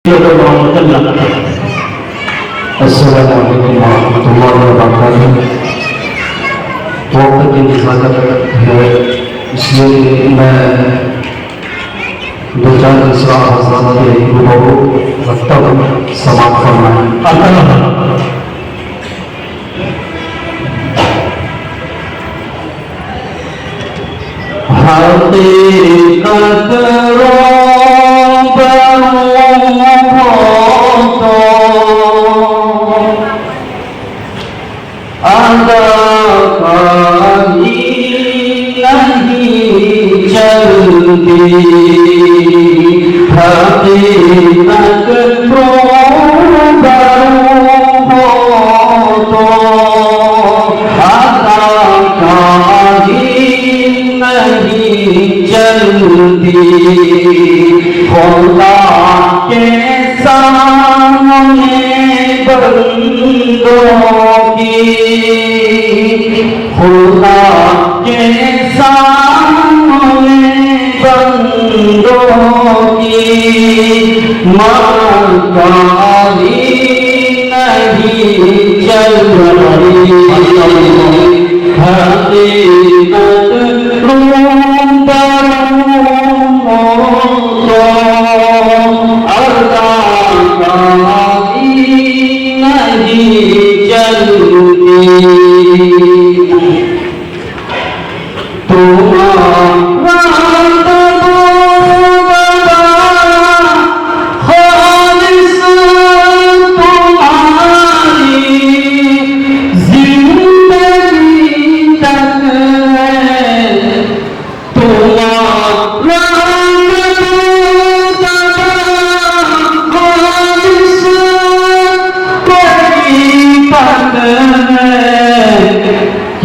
السلام علیکم ورحمۃ اللہ وبرکاتہ۔ وقت کی نزاکت ہے، اس لیے میں دو چار اسلام حضرات کے روبرو رکھتا ہوں، سماعت فرمائیں۔ حقیقت خدا کے سامنے بندوں کی، خدا کے سامنے بندوں کی مکاری نہیں چل رہی، حقیقت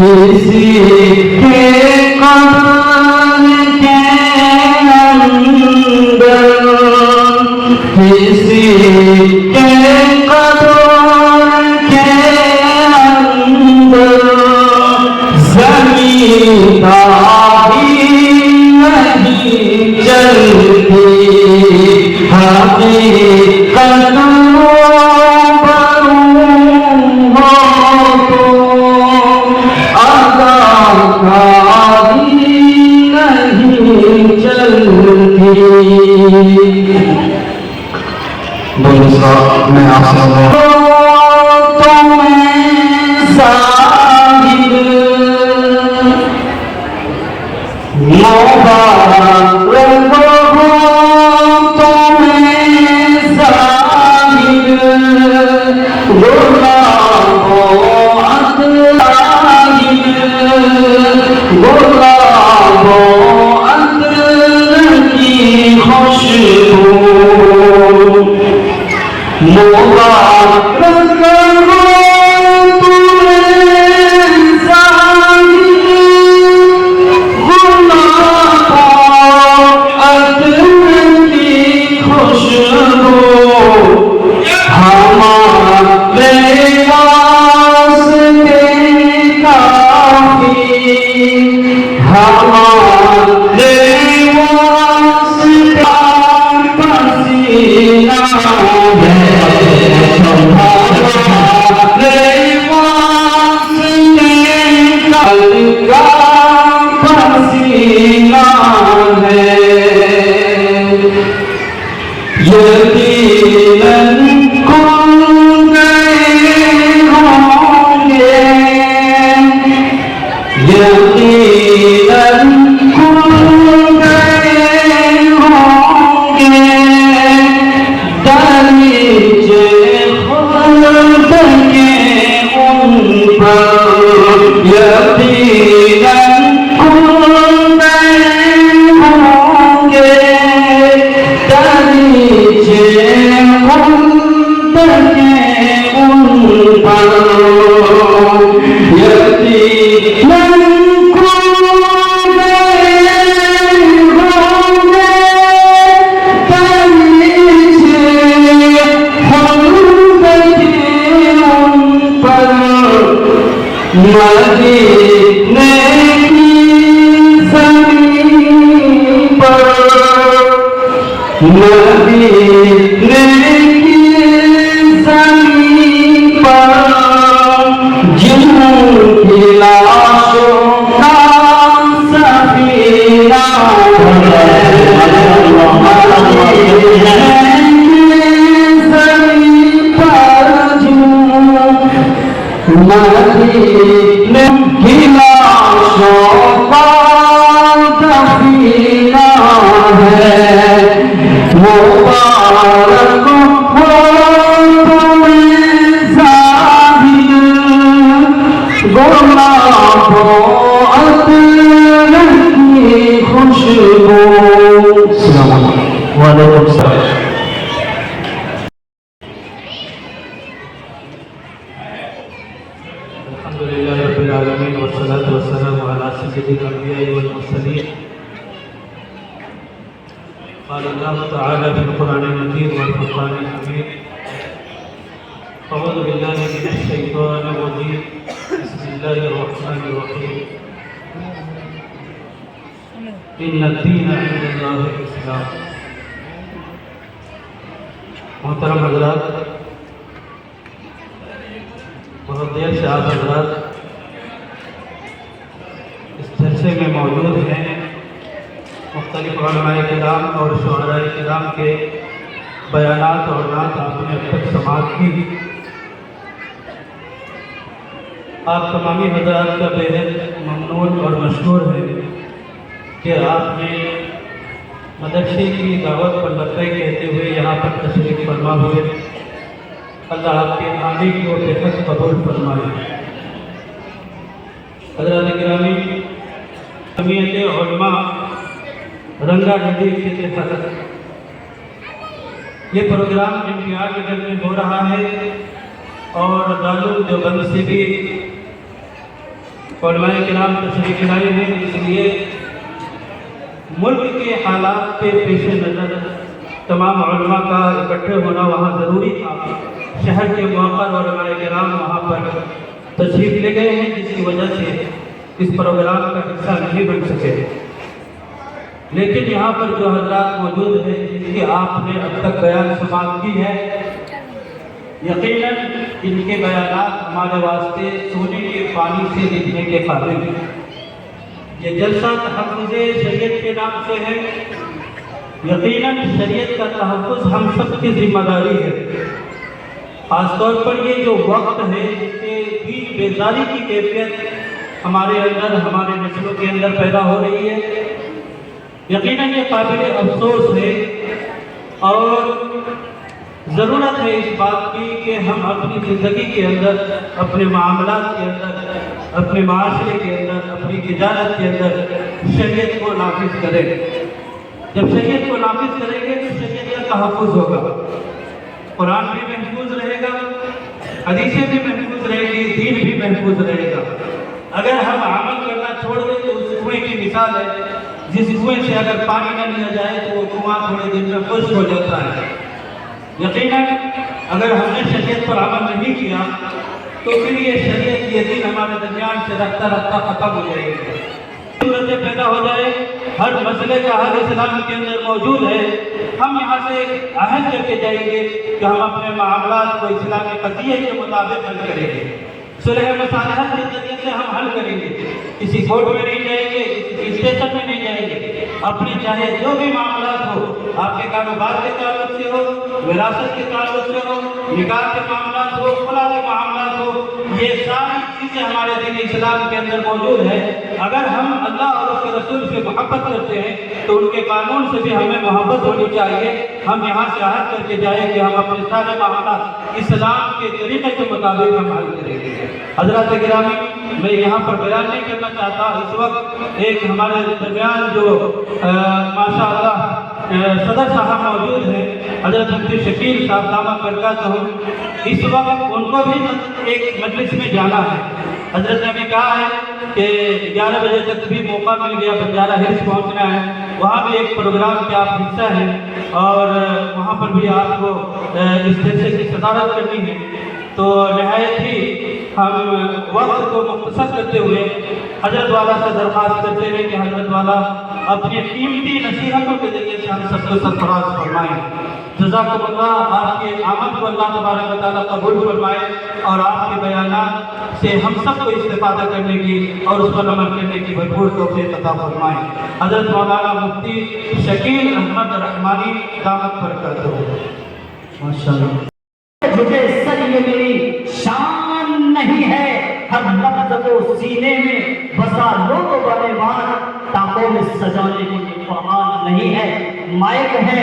کسی کے قبر کے اندر، کسی کے قبر کے اندر زمینداری نہیں چلتی، حقیقت میں آپ سے نبی وعلیکم السلام. الحمد لله رب العالمين والصلاة والسلام على سيد الأنبياء والمرسلين. قال الله تعالى في القرآن المجيد والفرقان الحميد: أعوذ بالله من الشيطان الرجيم، بسم الله الرحمن الرحيم. إن الدين عند الله الإسلام. محترم حضرات، بہت دیر سے آپ حضرات اس جلسے میں موجود ہیں. مختلف علماء کرام اور شعراء کرام کے بیانات اور نعت آپ نے اب تک سماعت کی. آپ تمامی حضرات کا بے حد ممنون اور مشکور ہے کہ آپ نے مدرسے کی دعوت پر لبیک کہتے ہوئے یہاں پر تشریف فرما ہوئے. اللہ آپ کے آنے کی اور بہت قبول فرمائے. حضرات گرامی، جمعیت علماء رنگا ندی کے تحت یہ پروگرام امتیاز نگر میں ہو رہا ہے اور دارالعلوم دیوبند سے بھی علماء کرام تشریف لائے ہیں. اس لیے ملک کے حالات کے پیش نظر تمام علماء کا اکٹھے ہونا وہاں ضروری تھا. شہر کے موقع اور علماء کرام وہاں پر تشریف لے گئے ہیں، جس کی وجہ سے اس پروگرام کا حصہ نہیں بن سکے. لیکن یہاں پر جو حضرات موجود ہیں جن کی آپ نے اب تک بیان سماعت کی ہے، یقیناً ان کے بیانات ہمارے واسطے سونے کے پانی سے لکھنے کے قابل ہیں. یہ جلسہ تحفظ شریعت کے نام سے ہے. یقیناً شریعت کا تحفظ ہم سب کی ذمہ داری ہے. خاص طور پر یہ جو وقت ہے جس کے بیچ بیداری کی کیفیت ہمارے اندر، ہمارے نسلوں کے اندر پیدا ہو رہی ہے، یقیناً یہ قابل افسوس ہے. اور ضرورت ہے اس بات کی کہ ہم اپنی زندگی کے اندر، اپنے معاملات کے اندر، اپنے معاشرے کے اندر، اپنی تجارت کے اندر شریعت کو نافذ کریں. جب شریعت کو نافذ کریں گے تو شریعت کا تحفظ ہوگا. قرآن بھی محفوظ رہے گا، حدیثیں بھی محفوظ رہے گی، دین بھی محفوظ رہے گا. اگر ہم عمل کرنا چھوڑ دیں تو اس کنویں کی مثال ہے جس کنویں سے اگر پانی نہ لیا جائے تو وہ کنواں تھوڑے دن میں خشک ہو جاتا ہے. یقیناً اگر ہم نے شریعت پر عمل نہیں کیا تو پھر یہ شریعت یہ دین ہمارے درمیان سے رفتہ رفتہ ختم ہو جائے گی. صورتیں پیدا ہو جائے، ہر مسئلے کا حل اسلام کے اندر موجود ہے. ہم یہاں سے عہد کر کے جائیں گے کہ ہم اپنے معاملات کو اسلامی قضیے کے مطابق حل کریں گے. صلح مصالحت کے ذریعے سے ہم حل کریں گے. کسی کورٹ میں نہیں جائیں گے، کسی اسٹیشن میں نہیں جائیں گے. اپنے چاہے جو بھی معاملات ہو، آپ کے کاروبار کے تعلق سے ہو، وراثت کے تعلق سے ہو، نکاح کے معاملات ہو، خلا کے معاملات ہو، یہ ساری چیزیں ہمارے دین اسلام کے اندر موجود ہے. اگر ہم اللہ اور اس کے رسول سے محبت کرتے ہیں تو ان کے قانون سے بھی ہمیں محبت ہونی چاہیے. ہم یہاں سے عہد کر کے جائیں کہ ہم اپنے سارے معاملات اسلام کے طریقے کے مطابق ہم حل کریں گے. حضرات گرامی، میں یہاں پر بیان نہیں کرنا چاہتا. اس وقت ایک ہمارے درمیان جو ماشاءاللہ صدر صاحب موجود ہیں، حضرت مفتی شکیل صاحب دامت برکاتہ، اس وقت ان کو بھی ایک مجلس میں جانا ہے. حضرت نے بھی کہا ہے کہ 11 بجے تک بھی موقع مل گیا بنجارہ ہلز پہنچنا ہے. وہاں بھی ایک پروگرام کے آپ حصہ ہیں اور وہاں پر بھی آپ کو اس جلسے کی صدارت کرنی ہے. تو نہایت ہی ہم وقت کو مختصر کرتے ہوئے حضرت والا سے درخواست کرتے ہیں کہ حضرت والا اپنی قیمتی نصیحتوں کے ذریعے سے ہم سب کو سرفراز فرمائیں. جزاکم اللہ. آپ کے آمد کو اللہ تبارک و تعالیٰ قبول فرمائے اور آپ کے بیانات سے ہم سب کو استفادہ کرنے کی اور اس پر عمل کرنے کی بھرپور توفیق عطا فرمائے. حضرت مولانا مفتی شکیل احمد رحمانی دامت برکاتہ. ماشاءاللہ. جھکے سر یہ میری شان نہیں ہے، ہر لفظ کو سینے میں بسا لو تو بڑے بار ٹانکوں میں سجانے کی قرآن نہیں ہے. مائک ہے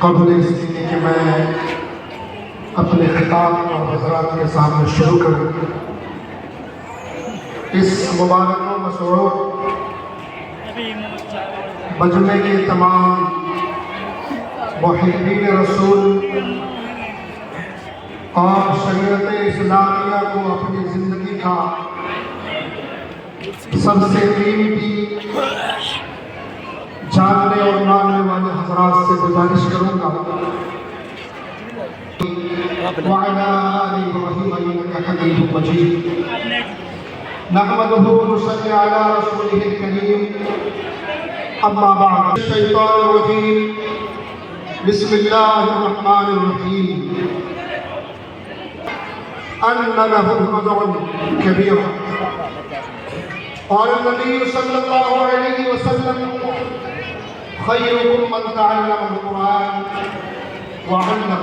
قبل اس کہ میں اپنے خطاب کو حضرات کے سامنے شروع کروں، اس مبارک و مسرور مجمع کے تمام محبین رسول اور شریعت اسلامیہ کو اپنی زندگی کا سب سے قیمتی جاننے اور ماننے والے حضرات سے گزارش کروں گا وعلى آل إبراهيم إنك حميد مجيد نحمده ونصلي على رسوله الكريم أما بعد الشيطان الرجيم بسم الله الرحمن الرحيم أن له أجرا كبيرا قال النبي صلى الله عليه وسلم خيركم من تعلم القرآن وعلمه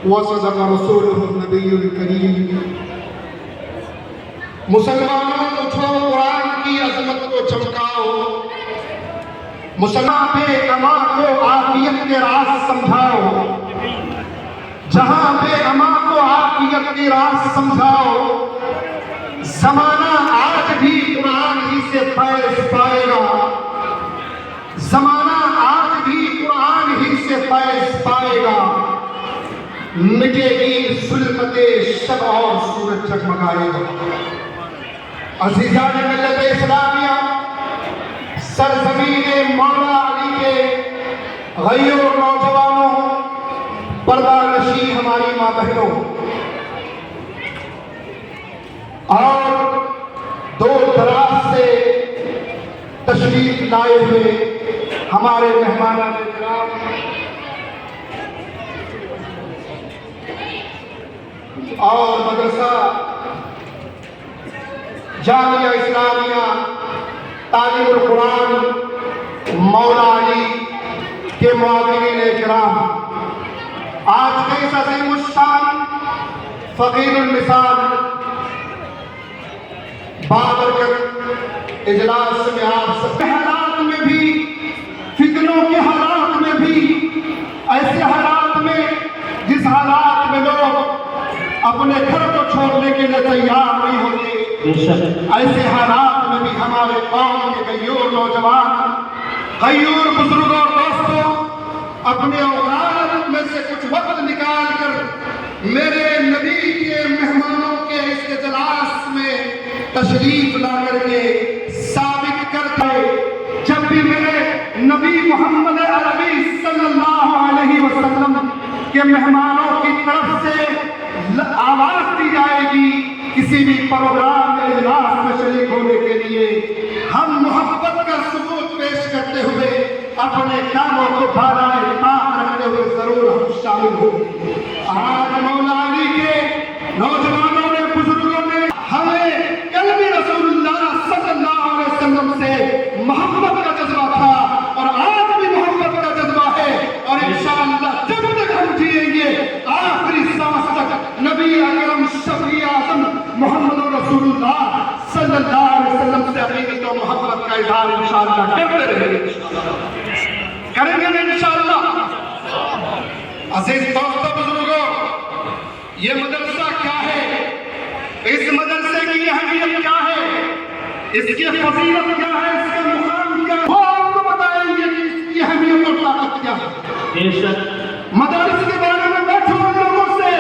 وصدق رسوله النبي الكريم مسلمانوں اٹھو قرآن کی عظمت کو چمکاؤ، مسلمان بے اما کو عافیت کے راز سمجھاؤ، جہاں بے اما کو عافیت کے راز سمجھاؤ، زمانہ آج بھی قرآن ہی سے فیض پائے گا، زمانہ آج بھی قرآن ہی سے فیض پائے گا، مٹے گی ظلمت شب اور سورج جگمگائے گا۔ عزیزان ملت اسلامیہ، سرزمین مولا علی کے غیور نوجوانوں، پردہ نشین ہماری ماں بہنوں اور دور دراز سے تشریف لائے ہوئے ہمارے مہمانان کرام، اور مدرسہ جامعہ اسلامیہ تعلیم القرآن مولا علی کے معاونین کرام، آج کے اس عظیم الشان فقیر المثال بابرکت اجلاس میں آپ سب حالات میں بھی، فتنوں کے حالات میں بھی، ایسے حالات میں جس حالات میں لوگ اپنے گھر کو چھوڑنے کے لیے تیار نہیں ہوتے، ایسے حالات میں بھی ہمارے قوم کے غیور نوجوان، غیور بزرگوں اور دوستوں اپنے اوقات میں سے کچھ وقت نکال کر میرے نبی کے مہمانوں کے اس اجلاس میں تشریف لا کر کے ثابت کرتے، جب بھی میرے نبی محمد عربی صلی اللہ علیہ وسلم کے مہمانوں کی طرف سے آواز دی جائے گی کسی بھی پروگرام میں اجلاس میں شریک ہونے کے لیے، ہم محبت کا ثبوت پیش کرتے ہوئے اپنے کاموں کو بالائے طاق رکھتے ہوئے ضرور ہم شامل ہوں گے۔ آج مولا علی کے نوجوانوں نے، بزرگوں نے ہمیں کلب رسول اللہ صلی اللہ علیہ وسلم سے محبت کا جذبہ تھا اور آج بھی محبت کا جذبہ ہے، اور انشاءاللہ جب تک ہم جیئیں گے آخری سانس تک نبی اکرم شفیع اعظم محمد رسول اللہ صلی اللہ علیہ وسلم سے عقیدت و محبت کا اظہار انشاءاللہ کرتے رہیں گے، کریں گے انشاءاللہ۔ عزیز دوستوں، بزرگوں، یہ مدرسہ کیا ہے؟ اس مدرسے کی اہمیت کیا ہے؟ اس کی فضیلت کیا ہے؟ اس کا مقام کیا ہے؟ وہ آپ کو بتائیں گے کہ اس کی اہمیت اور طاقت کیا ہے۔ مدارس کے بارے میں بیٹھو ان لوگوں سے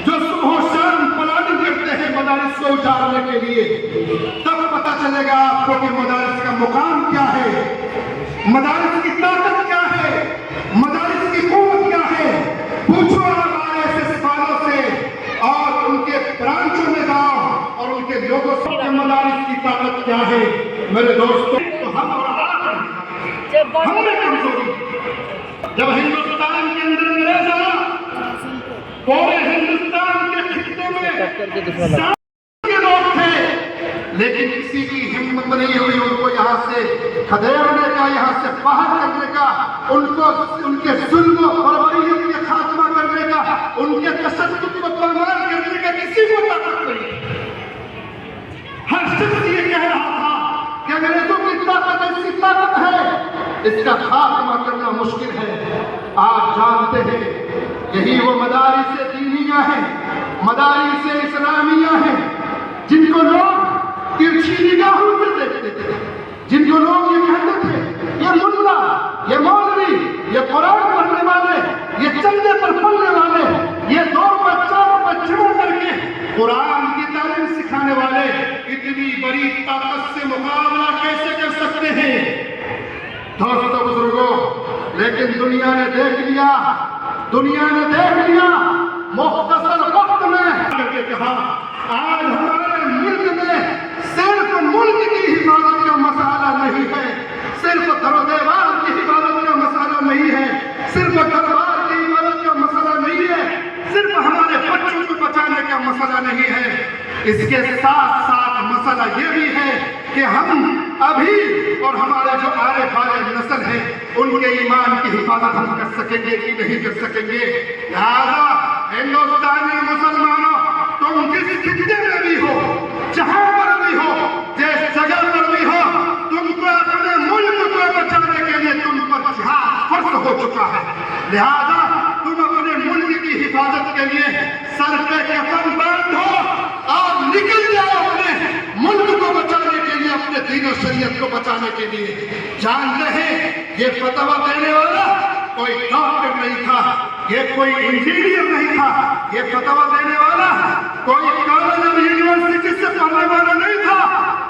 جو صبح و شام پلاننگ کرتے ہیں مدارس کو اجارنے کے لیے، تب پتہ چلے گا آپ کو کہ مدارس کا مقام کیا ہے، مدارس کی طاقت کیا ہے، مدارس کی قوت کیا ہے۔ پوچھو ہمارے ایسے سپاہیوں سے اور ان کے برانچوں میں جاؤ اور ان کے لوگوں سے کہ مدارس کی طاقت کیا ہے۔ میرے دوستوں، تو ہم ہم نے کمزوری، جب ہندوستان کے اندر انگریز آیا، پورے ہندوستان کے خطے میں لیکن کسی کی ہمت نہیں ہوئی ان کو یہاں سے کھدیڑنے کا، یہاں سے باہر کرنے کا، ان کے ظلم و بربریت کے خاتمہ کرنے کا، ان کے تشدد کو پامال کرنے کا کسی کو طاقت نہیں۔ ہر شخص یہ کہہ رہا تھا کہ انگریزوں کی طاقت ایسی طاقت ہے، اس کا خاتمہ کرنا مشکل ہے۔ آپ جانتے ہیں یہی وہ مدارس دینیہ ہیں، مدارس اسلامیہ ہیں، جن کو لوگ ترچھی نگاہوں سے دیکھتے تھے، جن کو لوگ یہ کہتے تھے یہ ملا، یہ مولوی، یہ قرآن پڑھنے والے، یہ چندے پر پڑھنے والے، یہ 2 پر 4 پر جمع کر کے قرآن کی تعلیم سکھانے والے اتنی بڑی طاقت سے مقابلہ کیسے کر سکتے ہیں؟ دوستو بزرگوں، لیکن دنیا نے دیکھ لیا مختصر وقت میں کر کے کہا آج ہمارے ملک میں صرف ملک کی حفاظت کا مسئلہ نہیں ہے، صرف در و دیوار کی حفاظت کا مسئلہ نہیں ہے، صرف دربار کی حفاظت کا مسئلہ نہیں ہے، صرف ہمارے بچوں کو بچانے کا مسئلہ نہیں ہے، اس کے ساتھ ساتھ مسئلہ یہ بھی ہے کہ ہم ابھی اور ہمارے جو آنے والے نسل ہے ان کے ایمان کی حفاظت ہم کر سکیں گے کہ نہیں کر سکیں گے۔ لہذا ہندوستانی مسلمانوں، تم جس خطے میں بھی ہو، جہاں پر بھی ہو، جس جگہ پر بھی ہو، تم کو اپنے ملک کو بچانے کے لیے تم پر جہاد فرض ہو چکا ہے۔ لہذا تم اپنے ملک کی حفاظت کے لیے سر پہ کفن باندھو اور نکل جاؤ اپنے ملک کو بچانے کے لیے، اپنے دین و شریعت کو بچانے کے لیے۔ جانتے ہیں یہ فتویٰ دینے والا کوئی ڈاکٹر نہیں تھا، یہ کوئی انجینئر نہیں تھا، یہ فتویٰ دینے والا کوئی کالج اور یونیورسٹی سے پڑھنے والا نہیں تھا،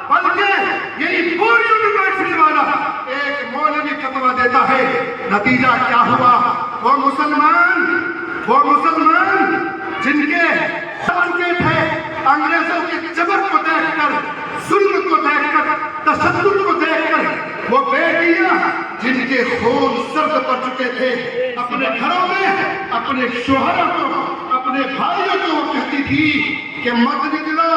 بلکہ یہی پوری یونیورسٹی والا ایک مولوی فتویٰ دیتا ہے۔ نتیجہ کیا ہوا؟ وہ مسلمان جن کے چکے تھے انگریزوں کے جبر کو دیکھ کر، ظلم کو دیکھ کر، تشدد کو دیکھ کر، وہ بیٹیاں جن کے خون سرد پڑ چکے تھے اپنے گھروں میں اپنے شوہروں کو، اپنے بھائیوں کو وہ کہتی تھی کہ مت نکلو،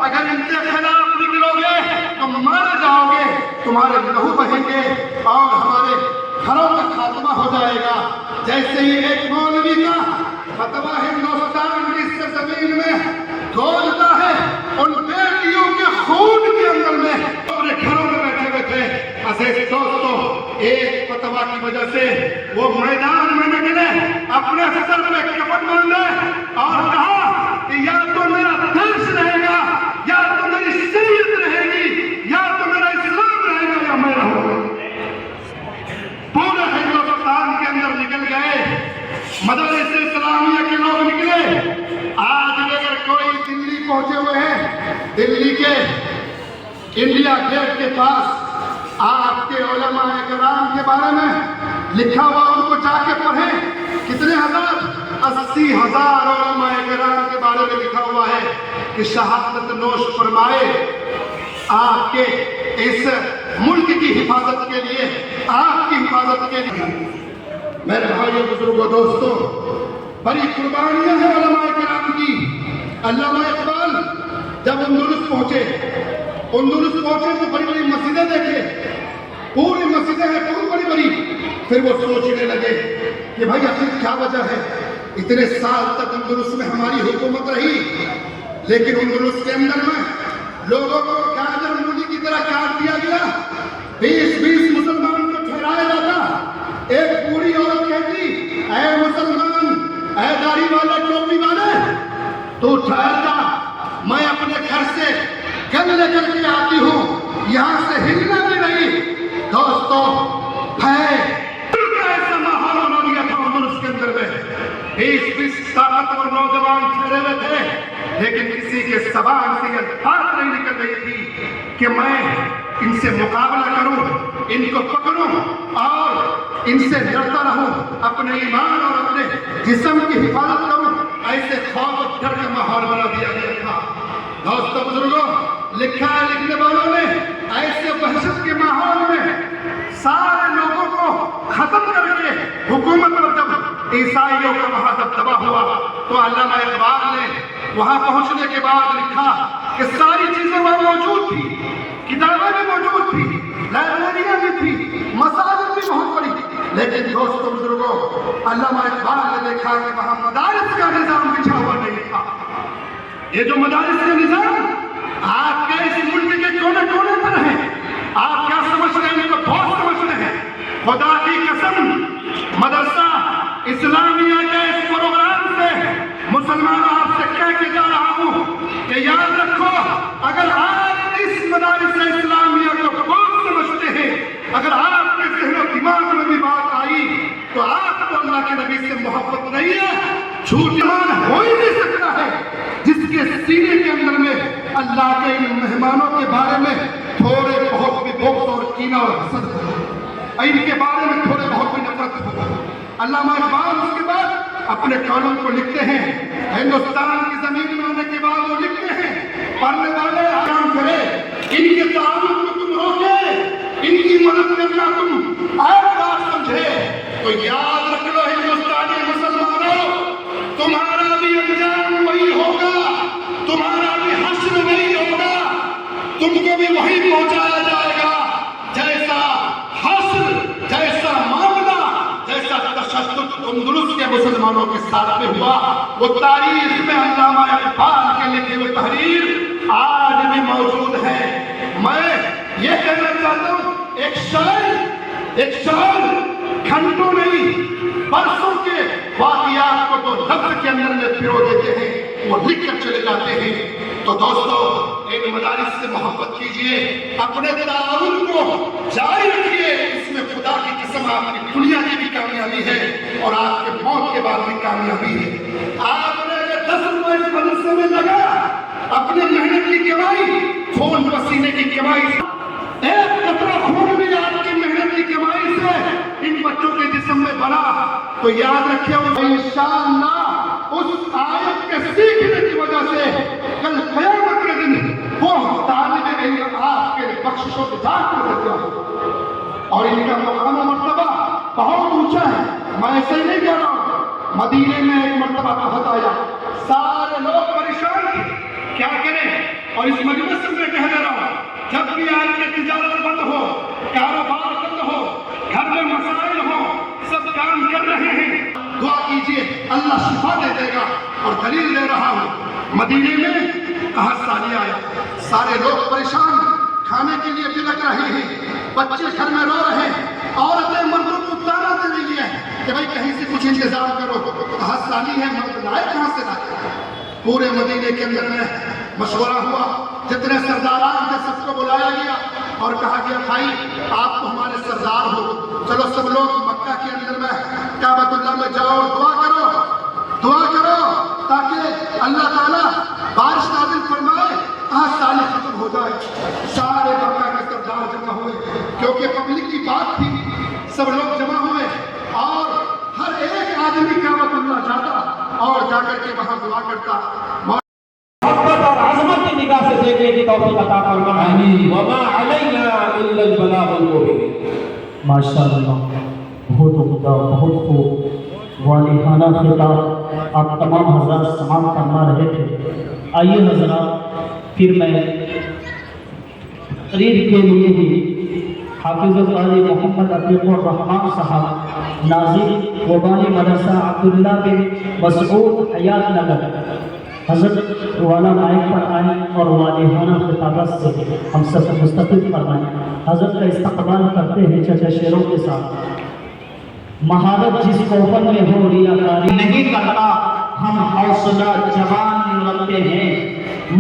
اگر ان کے خلاف نکلو گے تو مارے جاؤ گے، تمہارے لہو بہیں گے اور ہمارے گھروں کا خاتمہ ہو جائے گا۔ جیسے ہی ایک مولوی کا فتویٰ ہندوستان کی سرزمین میں کھولتا ہے، ان بیٹیوں کے خون کے اندر میں اپنے گھروں میں بیٹھے ہوئے تھے۔ عزیز دوستو، ایک فتویٰ کی وجہ سے وہ میدان میں نکلے، اپنے سر پہ کفن باندھے اور کہا کہ یا تو میرا دیش رہے گا، یا تو میری شریعت رہے گی، یا تو میرا اسلام رہے گا، یا میں رہوں گا۔ پورے ہندوستان کے اندر نکل گئے، مدارس اسلامیہ کے لوگ نکلے۔ آج اگر کوئی دلی پہنچے ہوئے ہیں، دلی کے انڈیا گیٹ کے پاس آپ کے علماء کرام کے بارے میں لکھا ہوا ان کو جا کے پڑھیں، کتنے ہزار، 80,000 علماء کرام کے بارے میں لکھا ہوا ہے کہ شہادت نوش فرمائے آپ کے اس ملک کی حفاظت کے لیے، آپ کی حفاظت کے لیے۔ میرے بھائیوں، بزرگوں، دوستوں، بڑی قربانیاں ہیں علماء کرام کی۔ علامہ اقبال جب اندلس پہنچے تو بڑی بڑی مسجدیں دیکھے، پوری مسجدیں ہیں، بڑی بڑی۔ پھر وہ سوچنے لگے کہ بھائی آخر کیا وجہ ہے، اتنے سال تک اندلس میں ہماری حکومت رہی، لیکن اندلس کے اندر میں لوگوں کو گاجر مولی کی طرح کاٹ دیا گیا، 20 مسلمان کو ٹھہرایا جاتا۔ ایک بوڑھی عورت کہتی، اے مسلمان، اے داڑھی والے، ٹوپی والے، تو ٹھہر جا، میں اپنے گھر سے گن لے کر کے آتی ہوں، یہاں سے ہلنا بھی نہیں۔ دوستو، ایسا ماحول بنا دیا تھا اندلس کے اندر میں، 20 طاقتور نوجوان ٹھہرے ہوئے تھے، لیکن کسی کے زبان سے یہ بات نہیں نکل رہی تھی کہ میں ان سے مقابلہ کروں، ان کو پکڑوں اور ان سے ڈرتا رہوں، اپنے ایمان اور اپنے جسم کی حفاظت کروں۔ ایسے خوف اور ڈر کا ماحول بنا دیا گیا تھا۔ دوستو، بزرگوں، لکھا ہے لکھنے والوں نے، ایسے وحشت کے ماحول میں سارے لوگوں کو ختم کر کے حکومت پر جب عیسائیوں کا وہاں دبدبا ہوا تو علامہ اقبال نے وہاں پہنچنے کے بعد لکھا کہ ساری چیزیں وہاں موجود تھی، کتابیں بھی موجود تھی، لائبریریاں بھی تھی، مساجد بھی بہت بڑی، لیکن دوستوں بزرگوں علامہ اقبال نے دیکھا کہ وہاں مدارس کا نظام بچھا ہوا نہیں تھا۔ یہ جو مدارس کا نظام آپ کے اس ملک کے کونے کونے پر ہے، آپ کیا سمجھتے ہیں؟ ان کو بہت سمجھتے ہیں۔ خدا کی قسم مدرسہ اسلامیہ کے اس پروگرام سے مسلمانوں آپ سے کہہ کے جا رہا ہوں کہ یاد رکھو، اگر آپ اس مدارس اسلامیہ کو بہت سمجھتے ہیں، اگر آپ کے ذہن و دماغ میں بھی بات آئی تو آپ کو اللہ کے نبی سے محبت نہیں ہے، جھوٹ ایمان ہو ہی نہیں سکتا ہے جس کے سینے کے اندر میں اللہ کے ان مہمانوں کے بارے میں تھوڑے بہت بھی بغض اور کینہ اور حسد ہو، ان کے بارے میں تھوڑے بہت بھی نفرت ہو۔ علامہ اقبال اس کے بعد اپنے کالم کو لکھتے ہیں، ہندوستان کی زمین میں آنے کے بعد وہ لکھتے ہیں، پڑھنے والے کام کرے، ان کے تعاون کو تم روکے، ان کی مدد کرنا تم آئیدار سمجھے تو یاد رکھ لو ہندوستانی مسلمانوں، تمہارا بھی انجام وہی ہوگا، تمہارا بھی حشر وہی ہوگا، تم کو بھی وہی پہنچایا جائے گا جیسا حشر، جیسا معاملہ، جیسا تشدد اندلس کے مسلمانوں کے ساتھ میں ہوا، وہ تاریخ میں علامہ اقبال کے لکھے ہوئے تحریر آج بھی موجود ہے۔ میں یہ کہنا چاہتا ہوں، ایک شاعر گھنٹوں نہیں برسوں کے واقعات کو تو لفظ کے اندر میں پرو دیتے ہیں، وہ لکھ کر چلے جاتے ہیں۔ تو دوستو ان مدارس سے محبت کیجئے، اپنے تعاون کو جاری رکھیے، اس میں خدا کی قسم آپ کی دنیا کی بھی کامیابی ہے اور آپ کے موت کے بعد بھی کامیابی ہے۔ آپ نے اگر 10 روپے اس مدرسے میں لگا، اپنے محنت کی کمائی، خون پسینے کی کمائی سے، ایک قطرہ خون بھی آپ کی محنت کی کمائی سے ان بچوں کے جسم میں بنا، تو یاد رکھیں انشاءاللہ اس آیت کے سیکھنے کی وجہ سے کل قیامت کے دن وہ طالب علم آپ کے بخشش و بذات میں رہ گیا اور ان کا مقام و مرتبہ بہت اونچا ہے۔ میں ایسے ہی نہیں کہہ رہا ہوں، مدینے میں ایک مرتبہ کہت آیا، سارے لوگ پریشان تھے کیا کریں، اور اس مجلس میں کہہ دے رہا ہوں، جب بھی آپ کی تجارت بند ہو، کاروبار بند ہو، گھر میں مسائل ہو، سب کام کر رہے ہیں، دعا کیجئے اللہ شفا دے دے گا۔ اور دلیل دے رہا ہوں، مدینے میں قحط سالی آیا، سارے لوگ پریشان، کھانے کے لیے بلک رہے ہیں، بچے گھر میں رو رہے ہیں، عورتیں مردوں کو تانا دے رہی ہیں کہ بھائی کہیں سے کچھ انتظام کرو، قحط سالی ہے، مرد لائے کہاں سے لائے؟ پورے مدینے کے اندر میں مشورہ ہوا، جتنے سرداران تھے سب کو بلایا گیا اور کہا گیا بھائی آپ تو ہمارے سردار ہو، چلو سب لوگ مکہ کے اندر میں کعبۃ اللہ میں جاؤ، دعا کرو تاکہ اللہ تعالیٰ بارش نازل فرمائے، قحط سالی ختم ہو جائے۔ سارے مکہ کے سردار جمع ہوئے کیونکہ پبلک کی بات تھی، سب لوگ جمع ہوئے اور ہر ایک آدمی کعبۃ اللہ جاتا اور جا کر کے وہاں دعا کرتا۔ محبت اور عظمت کی نگاہ سے دیکھنے کی توفیق عطا فرمائے، آمین۔ وما علینا الا البلاغ المبین۔ ماشاءاللہ، بہت عمدہ، بہت خوب، والہانہ خطاب آپ تمام حضرات سماعت فرما رہے تھے۔ آئیے حضرات، پھر میں تقریر کے لیے ہی حافظ قاری محمد عتیق الرحمان صاحب ناظم وبانی مدرسہ عبداللہ بن مسعود حیات نگر حضرت والا مائک پر آئیں اور والہانہ خطابت سے ہم سب کو مستفید فرمائیں۔ حضرت کا استقبال کرتے ہیں چچا شیروں کے ساتھ۔ مہارت جس کوفر میں ہو ریاکاری نہیں کرتا، ہم حوصلہ جوان رکھتے ہیں،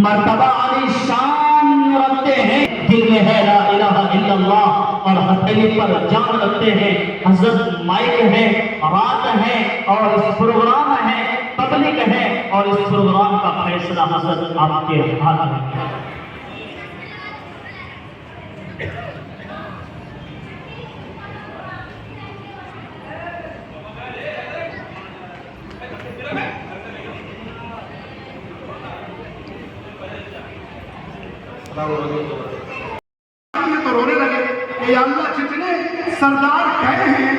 مرتبہ علی شان رکھتے ہیں، دل میں ہے لا الہ الا اللہ اور ہتھیلی پر جان رکھتے ہیں۔ حضرت مائک ہے، رات ہے اور اس پروگرام ہے، پبلک ہے اور اس پروگرام کا فیصلہ حضرت آپ کے ہاتھ میں۔ تو رونے لگے کہ یا اللہ جتنے سردار گئے ہیں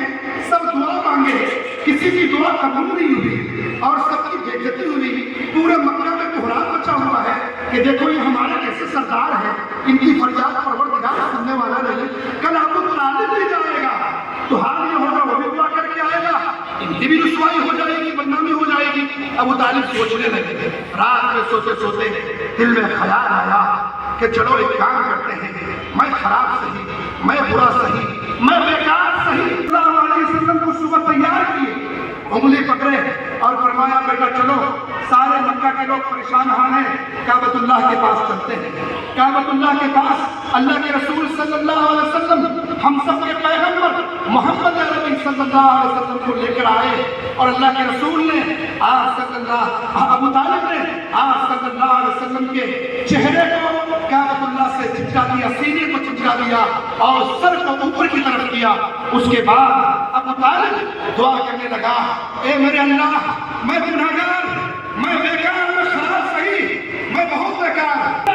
سب دعا مانگے، کسی کی دعا قبول نہیں ہوئی اور سب کی بے عزتی ہوئی، پورے مکہ میں محراب بچا ہوا ہے کہ دیکھو یہ ہمارے کیسے سردار ہیں، ان کی فریاد پروردگار سننے والا نہیں، کل ابو طالب بھی جائے گا تو حال یہ ہوگا وہ بھی دعا کر کے آئے گا، ان کی بھی رسوائی ہو جائے گی، بدنامی ہو جائے گی۔ ابو طالب سوچنے لگے، رات میں سوتے سوتے دل میں خیال آیا کہ چلو ایک کام کرتے ہیں، میں خراب صحیح، میں برا صحیح، میں بیکار صحیح، اللہ علیہ وسلم کو صبح تیار کیے، انگلی پکڑے اور فرمایا بیٹا چلو، سارے مکہ کے لوگ پریشان حال ہیں، کعبۃ اللہ کے پاس چلتے ہیں۔ کعبۃ اللہ کے پاس اللہ کے رسول صلی اللہ علیہ وسلم، ہم سب کے پیغمبر محمد عربی صلی اللہ علیہ وسلم کو لے کر آئے، اور اللہ کے رسول نے ابو طالب نے آپ صلی اللہ علیہ وسلم کے چہرے کو کعبۃ اللہ سے چپکا دیا، سینے کو چپکا دیا اور سر کو اوپر کی طرف کیا۔ اس کے بعد ابو طالب دعا کرنے لگا، اے میرے اللہ، میں گنہگار، میں بیکار، میں خراب صحیح، میں بہت بیکار،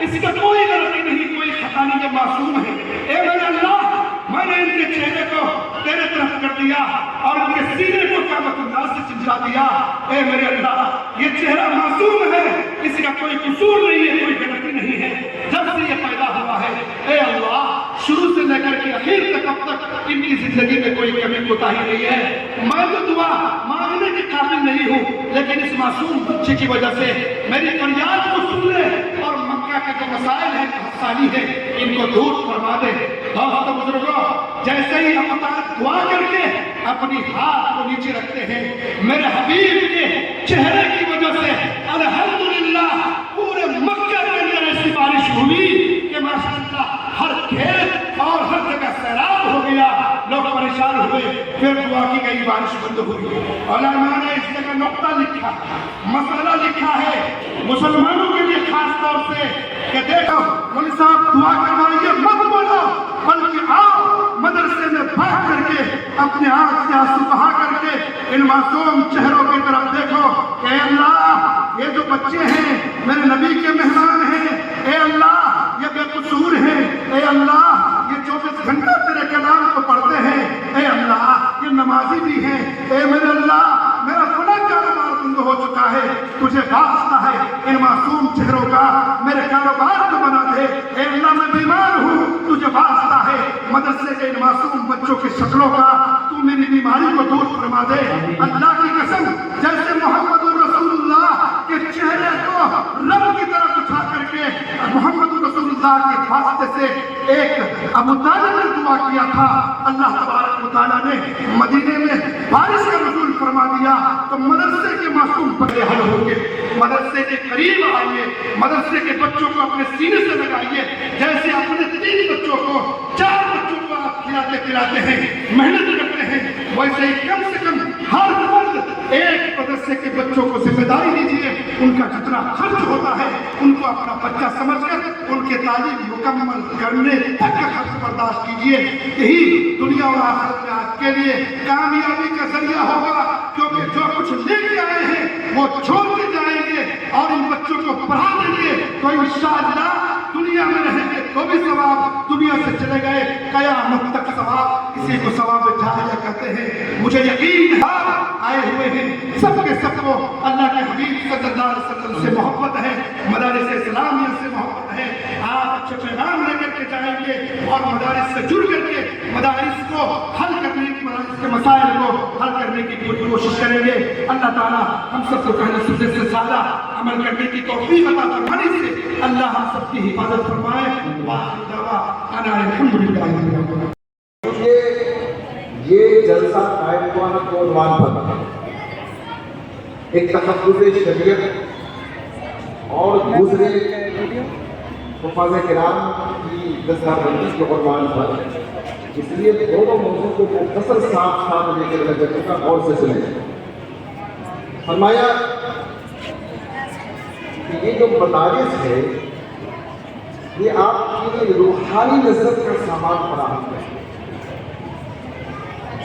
اس کا کوئی غلطی نہیں، کوئی خطا نہیں، یہ معصوم ہے۔ اے میرے اللہ، میں نے ان کے چہرے کو تیرے طرف کر دیا اور ان کے سینے کو کعبۃ اللہ سے چمٹا دیا۔ اے میرے اللہ، یہ چہرہ معصوم ہے، اس کا کوئی قصور نہیں ہے، کوئی غلطی نہیں ہے، جب سے یہ پیدا ہوا ہے۔ اے اللہ، شروع سے لے کر کے آخر تک اب تک ان کی زندگی میں کوئی کمی کوتاہی نہیں ہے، میں تو دعا مانگنے کے قابل نہیں ہوں، لیکن اس معصوم بچے کی وجہ سے میری فریاد کو سن لے اور مکہ کے جو مسائل ہیں، حسانی ہے، ان کو دور فرما دے۔ دوستو بزرگوں، جیسے ہی ابو طالب دعا کر کے اپنی ہاتھ کو نیچے رکھتے ہیں، میرے حبیب کے چہرے کی وجہ سے الحمدللہ پورے مکہ کے اندر ایسی بارش ہوئی کہ ماشاءاللہ ہر کھیت اور ہر جگہ سیلاب ہو گیا، لوگ پریشان ہوئے، پھر دعا کی گئی، بارش بند ہوئی۔ علماء نے اس جگہ نقطہ لکھا، مسئلہ لکھا ہے مسلمانوں کے لیے خاص طور سے کہ دیکھو مولوی صاحب دعا کروائیے مت بولو، بلکہ آؤ مدرسے میں بیٹھ کر کے اپنے آنکھ سے آنسو بہا کر کے ان معصوم چہروں کی طرف دیکھو کہ اے اللہ، یہ جو بچے ہیں میرے نبی کے مہمان ہیں، اے اللہ یہ بے قصور ہیں، اے اللہ یہ 24 گھنٹہ تیرے کلام کو پڑھتے ہیں، اے اللہ یہ نمازی بھی ہیں، اے میرے اللہ میرا فلاں کاروبار بند ہو چکا ہے، تجھے واسطہ ہے ان معصوم چہروں کا میرے کاروبار کو بنا دے، اے اللہ میں بیمار ہوں، تجھے واسطہ ہے مدرسے کے ان معصوم بچوں کی شکلوں کا، تو میری بیماری کو دور فرما دے۔ اللہ کی قسم، جیسے محمد رسول اللہ کے چہرے کو رب کی طرف اٹھا کر کے محمد رسول اللہ کے واسطے سے ایک ابو طالب نے دعا کیا تھا، اللہ تبارک و تعالیٰ نے مدینے میں بارش کا نزول فرما دیا تو مدرسے کے معصوم بڑے حل ہو گئے۔ مدرسے کے قریب آئیے، مدرسے کے بچوں کو اپنے سینے سے لگائیے، جیسے اپنے 3 بچوں کو 4 بچوں کو آپ کھلاتے پلاتے ہیں، محنت کرتے ہیں، ویسے ہی کم سے کم ہر فرد ایک مدرسے کے بچوں کو ذمہ داری دیجیے، ان کا جتنا خرچ ہوتا ہے ان کو اپنا بچہ سمجھ کر ان کے تعلیم مکمل کرنے تک کا خرچ برداشت کیجیے۔ یہی دنیا اور آخرت میں آپ کے لیے کامیابی کا ذریعہ ہوگا، کیونکہ جو کچھ لے کے آئے ہیں وہ چھوڑ کے جائیں گے اور ان بچوں کو پڑھا دیں گے تو انشاءاللہ دنیا میں رہیں گے تو بھی ثواب، دنیا سے چلے گئے قیامت تک ثواب، اسی کو ثواب جاریہ کہتے ہیں۔ مجھے یقین ہے آئے ہوئے ہیں سب کے سب کو اللہ کے حبیب صلی اللہ علیہ وسلم سے محبت ہے، مدارس اسلامیہ سے محبت ہے، آپ اچھے پیغام لے کر کے جائیں گے اور مدارس سے جڑ کر کے مدارس کو حل کرنے کی، مدارس کے مسائل کو حل کرنے کی پوری کوشش کریں گے۔ اللہ تعالیٰ ہم سب کو کہنے سننے سے زیادہ عمل کرنے کی توفیق عطا فرمانے سے اللہ ہم سب کی حفاظت فرمائے۔ وآخر دعوانا الحمدللہ رب العالمین۔ یہ جلسہ قائم ہوا کو عنوان پر ایک تحفظ شریعت اور دوسرے حفاظ کرام کی دستاویزی کے عنوان پر، اس لیے دونوں موضوع کو مختصر ساتھ لے کر لگنے کا غور سے سنیں۔ فرمایا کہ یہ جو مدارس ہے یہ آپ کی روحانی لذت کا سامان فراہم ہے۔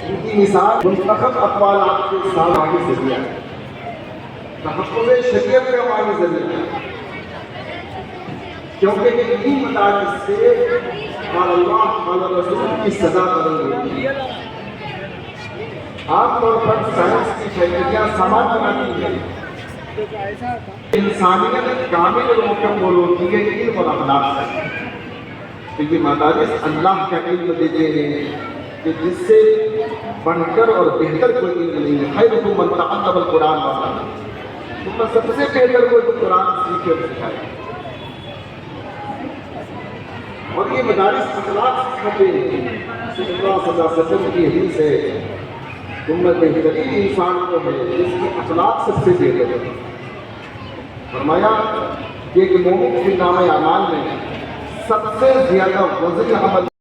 ان کی مثال منتخب اقوال آپ کے سامنے ذریعہ ہے، تحفظ شریعت کا ہمارے ذریعہ ہے، کیونکہ انہی مدارس سے قال اللہ قال رسول کی سزا بدل ہوتی ہے۔ عام طور پر سائنس کی فیکٹریاں سامان بناتی ہیں، انسانیت کامل اور مکمل ہوتی ہے علم اور اخلاق سے. تو یہ مدارس اللہ کا علم دیتے ہیں کہ جس سے بڑھ کر اور بہتر کوئی علم نہیں ہے. خیرکم من تعلم القرآن وعلمہ. تم میں سب سے بہتر کوئی تو قرآن سیکھے اور سکھائے. اور یہ مدارس اخلاق سکھاتے ہیں. رسول اللہ صلی اللہ علیہ وسلم کی حدیث ہے تم میں بہترین انسان وہ ہے جس کی اخلاق سب سے بہتر ہے. فرمایا کہ ایک مومن کے نامہ اعمال میں سب سے زیادہ وزن عمل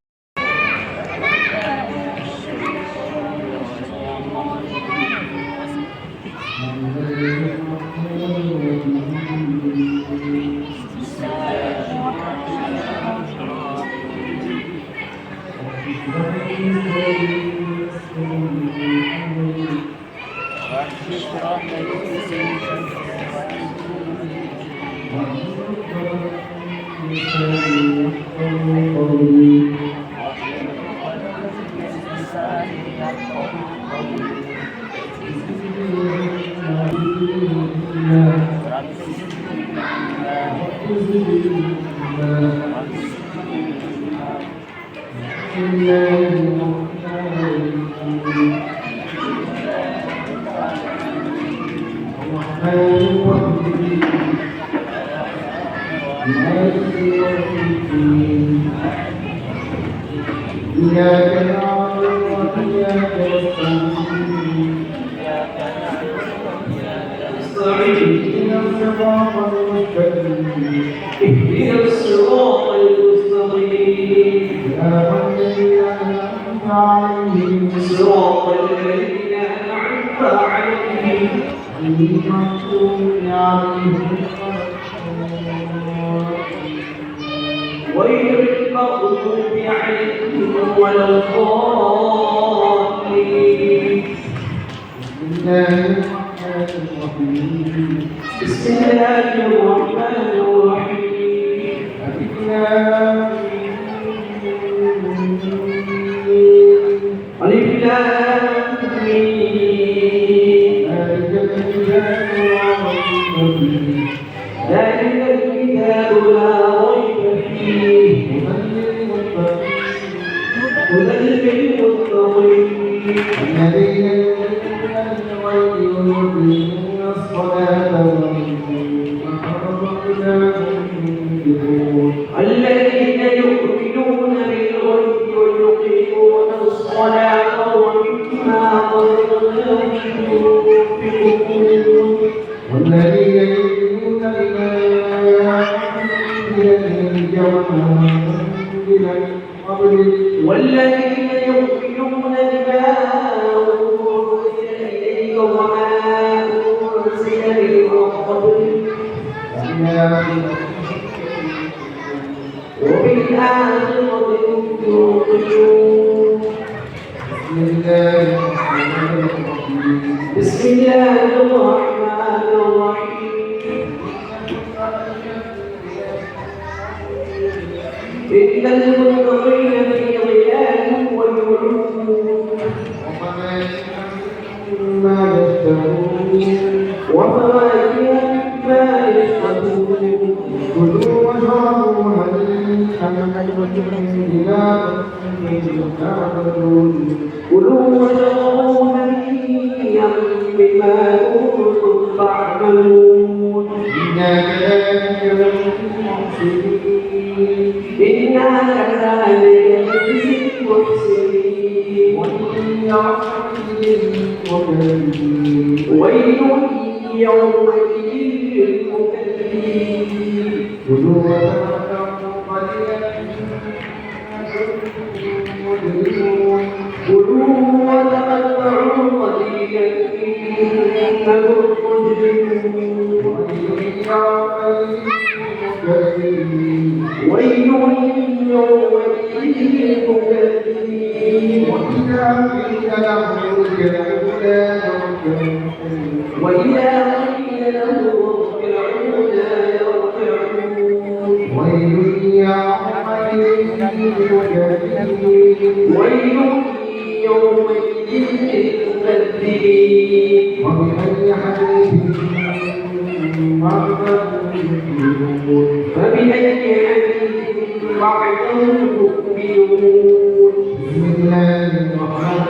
فبأي حديث بعده تؤمنون بسم الله الرحمن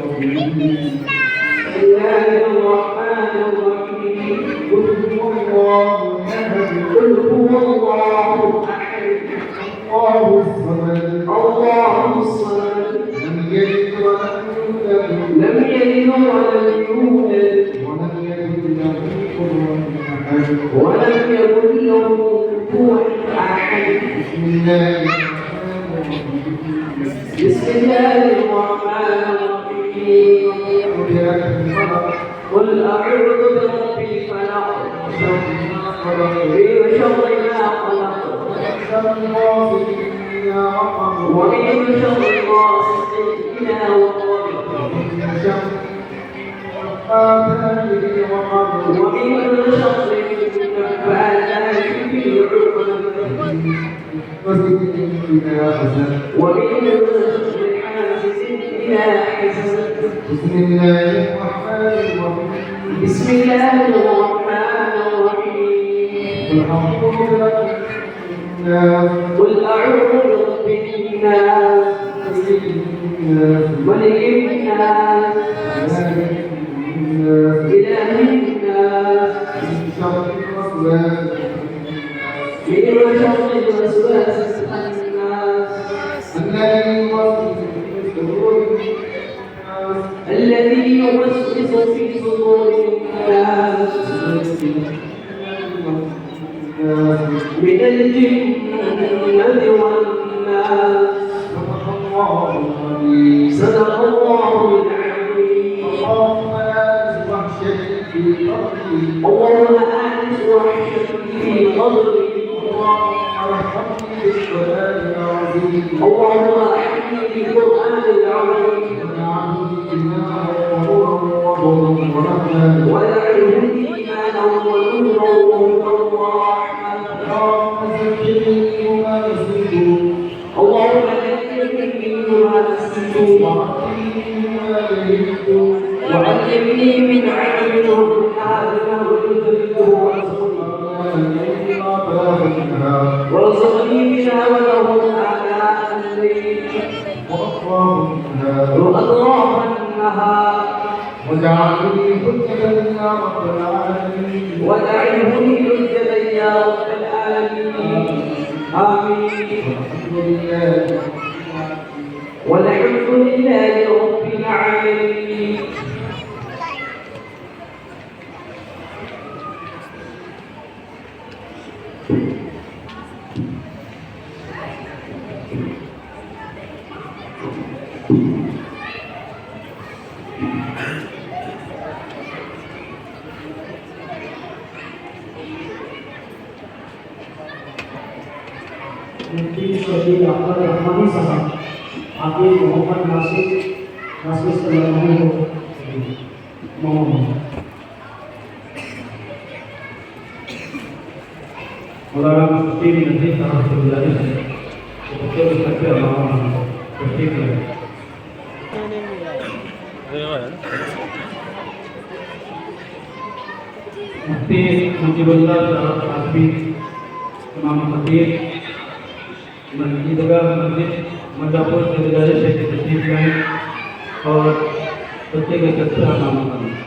الرحيم الله الرحمن الرحيم قل هو الله أحد قل هو الله أحد الله الصمد الله الصمد لم يلد ولم يولد لم يلد ولم يولد ولم يكن له كفوا أحد ولم يكن له كفوا أحد بسم الله الرحمن الرحيم بسم الله الرحمن الرحيم قل أعوذ برب الفلق من شر ما خلق ومن شر غاسق إذا وقب ومن شر النفاثات في العقد ومن شر حاسد إذا حسد بسم الله الرحمن الرحيم بسم الله الرحمن الرحيم الحمد لله قل أعوذ برب الناس ملك الناس إله الناس من شر الوسواس الخناس الذي يوسوس في صدور الناس من الجنة والناس صدق الله العظيم اللهم آنس وحشتي في قبري اللهم ارحمني بالقرآن العظيم وجعله إيمانا ونورا ورحمة اللهم ذكرني بما نسيت وعلمني من علمه هذا وارزقني منها وله آلاء الليل وأطراف النهار وجعلني حجة يا رب العالمين واجعله لي حجة يا رب العالمين آمين والحمد لله رب العالمين مفتی شہید اختر رحمانی صاحب عقیل محمد ناصر صلی اللہ علیہ وسلم مولانا مفتی نذیر صاحب سے گزارش ہے کہ بچوں کے سب سے علامہ تشریف لیں مفتی مجیب اللہ صاحب قاسمی امام خطیب عیدگاہ مسجد مرزاپور سے گزارش ہے کہ تشریف لائیں اور بچے کے سب سے علامہ کریں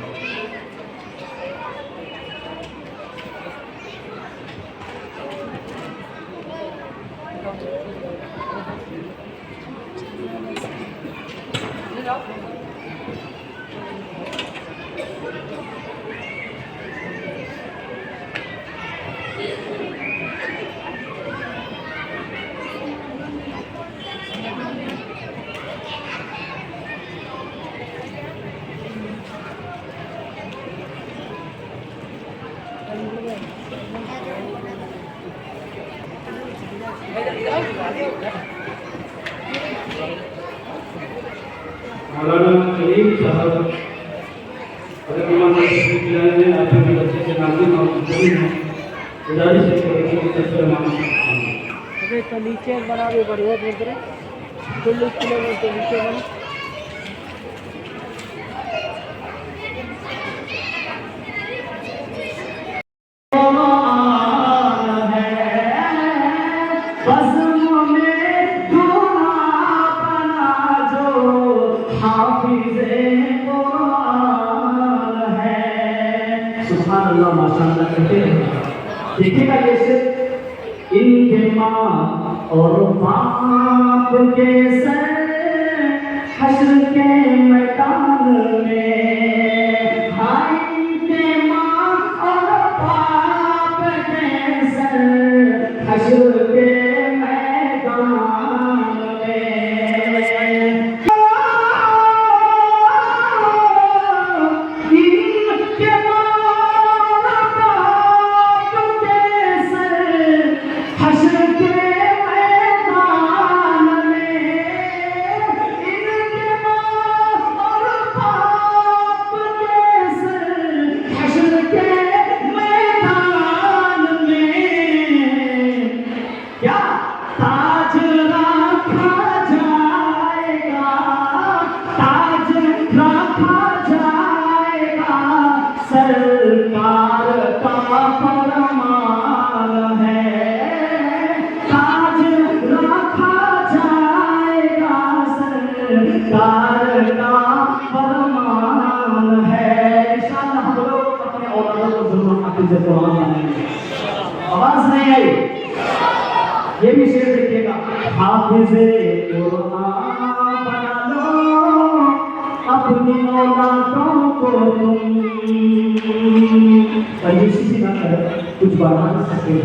مولانا کریم صاحب اگر امام تشریف لائے ہیں آپ بھی بچے کے ناظرین اور مشہور ہیں گزارش ہے کہ بچے کی طرف سے امام نیچے بنا بھی بڑھیا بول رہے 40 کلو میٹر نیچے بنا Oh دیکھیے گا یہ سے ان کے ماں اور باپ کے سر حشر کے میدان میں، ہاں ان کے ماں اور باپ کے سر حشر کے میدان میں، ان کے ماں اور باپ کے سر حشر کے میدان میں، ان کے ماں اور باپ کے سر حشر کے میدان میں کیا تاج رکھا جائے گا، تاج رکھا جائے گا، سرکار کا فرمان ہے، تاج رکھا جائے گا، سرکار کا فرمان ہے۔ انشاءاللہ ہم لوگ اپنے اولادوں کو ضرور حافظ قرآن بنائیں گے۔ آواز نہیں آئی؟ یہ بھی شعر دیکھیے گا، حافظ قرآن بنا لو اپنی اولادوں کو تم، کنجوسی نہ کر کچھ بڑھا نہ سکے،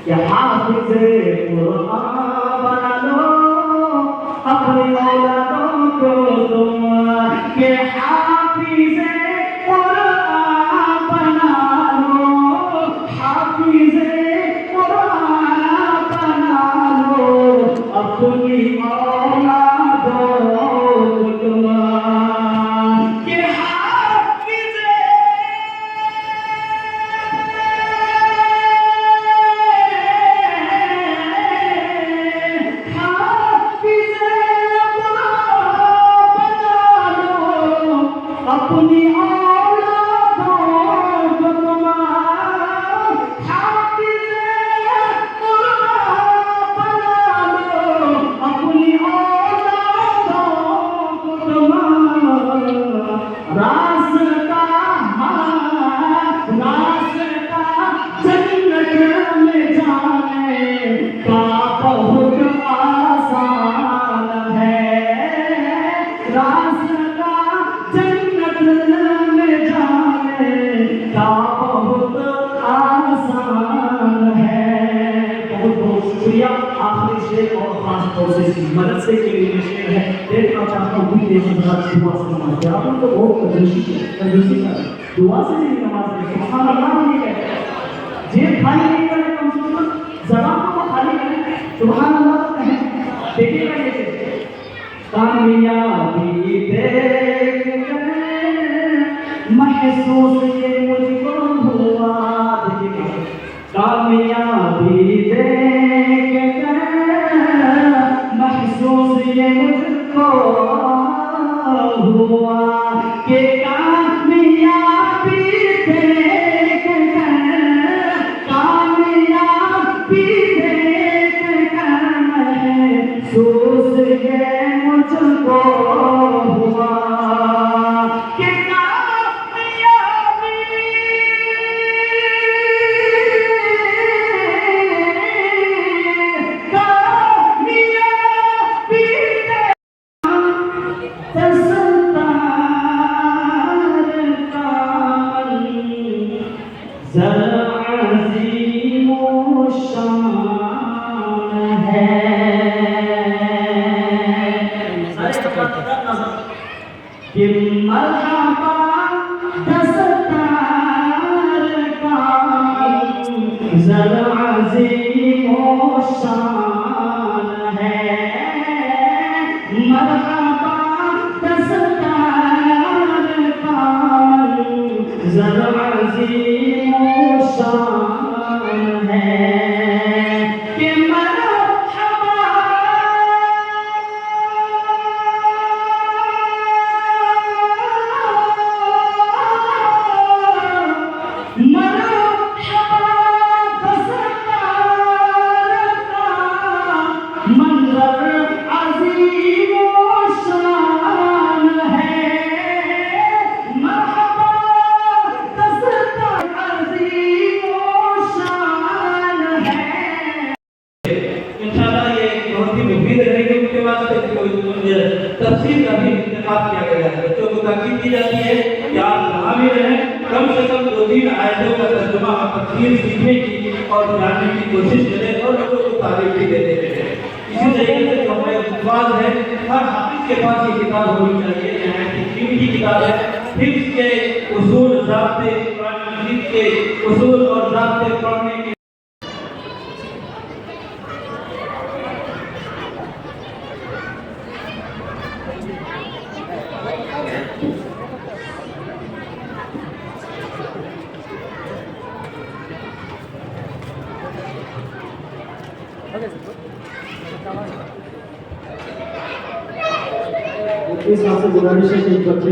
کہ حافظ قرآن بنا لو اپنی اولادوں کو تم، کہ حافظ قرآن بنا لو، حافظ قرآن بنا لو اپنی اولادوں کو تم، کہ حافظ اپنی اولادوں کو تم، حافظ قرآن بنا لو اپنی اولادوں کو تم، راستہ جنت میں جانے کا بہت آسان ہے، راستہ جنت میں جانے کا بہت آسان ہے۔ بہت بہت شکریہ۔ آخری شعر اور خاص طور سے اس کی مدد سے کے لیے شعر ہے، دیکھنا چاہتا ہوں کہ یہ حضرات دعا سے نماز ہے، آپ ان کو بہت کنجوسی کر دعا سے نہیں نماز ہے، سبحان اللہ نہیں کہتے، جیب خالی نہیں کرے، کم سے کم زبان کو خالی کریں، سبحان اللہ کہیں۔ دیکھیے گا یہ شعر، کامیابی دیکھ کر محسوس یہ مجھ کو ہوا، دیکھیے گا، کامیابی دیکھ کر محسوس یہ مجھ کو ہوا، کہ کامیابی دیکھ کر، کامیابی دیکھ کر محسوس یہ مجھ کو ہوا، کہ کامیابی عظیم و شان ہے، کہ مرحبا دستار کا زر عظیم و شان ہے، مرحبا دستار کا زر عظیم و شان ہے، کہ واسطے تفسیر کا بھی انتخاب کیا گیا ہے۔ بچوں کو تاکید دی جاتی ہے کہ آپ جہاں بھی رہیں کم سے کم 2-3 آیتوں کا ترجمہ اور تفسیر سیکھنے کی اور جاننے کی کوشش کریں اور لوگوں کو تعریف بھی دیتے رہیں۔ اسی طریقے سے جو ہمارے الفاظ ہے ہر حافظ کے پاس یہ کتاب ہونی چاہیے، نہایت ہی قیمتی کتاب ہے۔ حفظ کے اصول، ضابطے، قرآن مجید کے اصول اور ضابطے پڑھنے کے اس آپ سے گزارش ہے کہ ایک بچے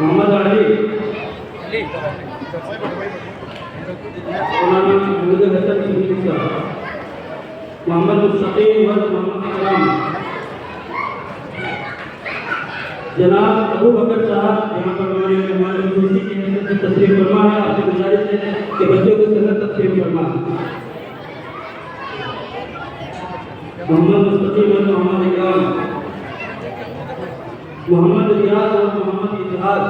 محمد علی محمد مستقیم و محمد اکرام، جناب ابو بکر صاحب یہاں پر ہمارے مہمان خصوصی کی حیثیت سے تشریف فرما ہے۔ آپ سے گزارش ہے کہ بچوں کو صدر تشریف فرما۔ محمد مستقیم و محمد اکرام، محمد ریاض اور محمد اتحاد،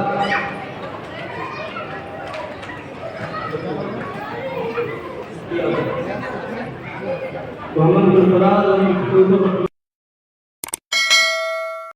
محمد گلفراز اور